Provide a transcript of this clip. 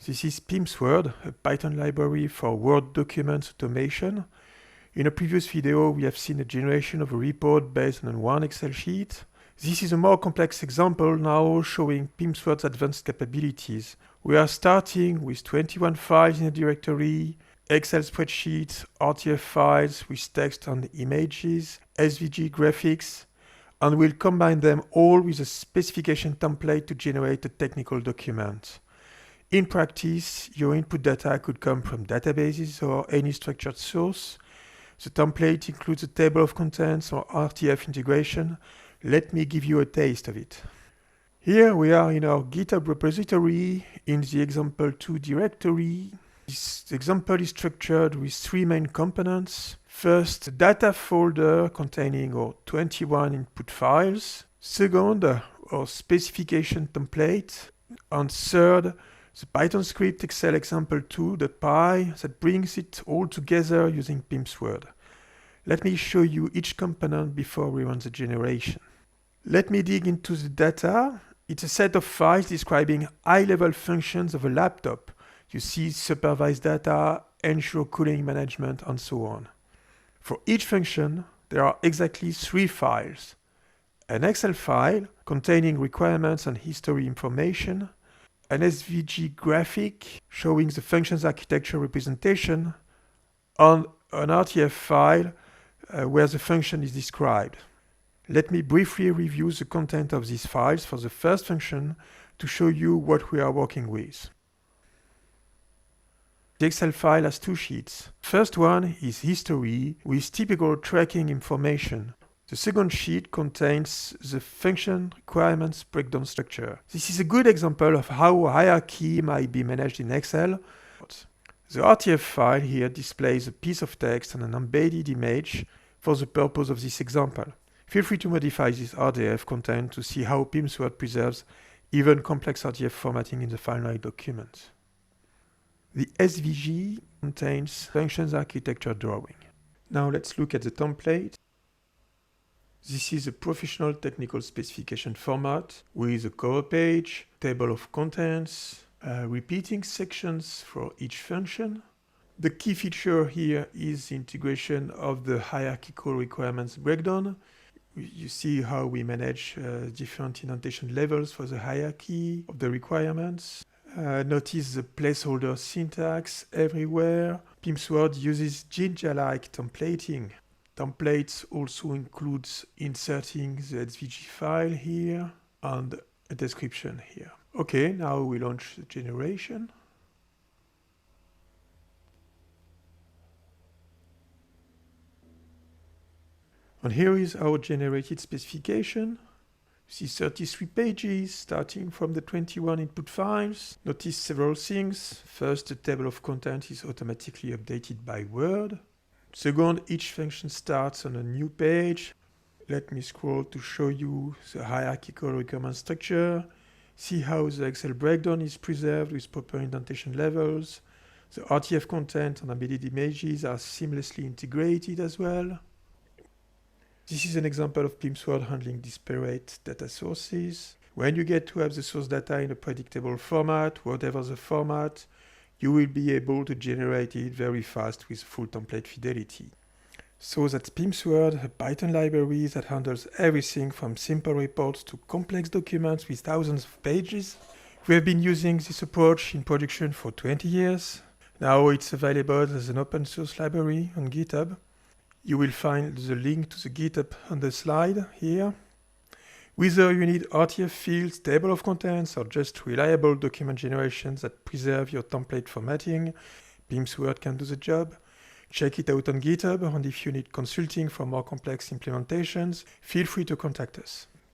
This is pymsword, a Python library for Word document automation. In a previous video, we have seen a generation of a report based on one Excel sheet. This is a more complex example now showing pymsword's advanced capabilities. We are starting with 21 files in a directory, Excel spreadsheets, RTF files with text and images, SVG graphics, and we'll combine them all with a specification template to generate a technical document. In practice, your input data could come from databases or any structured source. The template includes a table of contents or RTF integration. Let me give you a taste of it. Here we are in our Github repository in the example2 directory. This example is structured with three main components. First, a data folder containing our 21 input files. Second, our specification template. And third, the Python script xlsx.example2.py that brings it all together using pymsword. Let me show you each component before we run the generation. Let me dig into the data. It's a set of files describing high-level functions of a laptop. You see supervised data, ensure cooling management, and so on. For each function, there are exactly three files. An Excel file containing requirements and history information, an SVG graphic showing the function's architecture representation, and an RTF file where the function is described. Let me briefly review the content of these files for the first function to show you what we are working with. The Excel file has two sheets. First one is history with typical tracking information. The second sheet contains the function requirements breakdown structure. This is a good example of how a hierarchy might be managed in Excel. The RTF file here displays a piece of text and an embedded image for the purpose of this example. Feel free to modify this RTF content to see how pymsword preserves even complex RTF formatting in the final document. The SVG contains functions architecture drawing. Now let's look at the template. This is a professional technical specification format with a cover page, table of contents, repeating sections for each function. The key feature here is the integration of the hierarchical requirements breakdown. You see how we manage different indentation levels for the hierarchy of the requirements. Notice the placeholder syntax everywhere. pymsword uses Jinja-like templating. Templates also includes inserting the SVG file here and a description here. Okay, now we launch the generation. And here is our generated specification. You see 33 pages starting from the 21 input files. Notice several things. First, the table of contents is automatically updated by word. Second, each function starts on a new page. Let me scroll to show you the hierarchical requirement structure. See how the Excel breakdown is preserved with proper indentation levels. The RTF content and embedded images are seamlessly integrated as well. This is an example of pymsword handling disparate data sources. When you get to have the source data in a predictable format, whatever the format, you will be able to generate it very fast with full template fidelity. So that's pymsword, a Python library that handles everything from simple reports to complex documents with thousands of pages. We have been using this approach in production for 20 years. Now it's available as an open source library on GitHub. You will find the link to the GitHub on the slide here. Whether you need RTF fields, table of contents, or just reliable document generations that preserve your template formatting, pymsword can do the job. Check it out on GitHub, and if you need consulting for more complex implementations, feel free to contact us.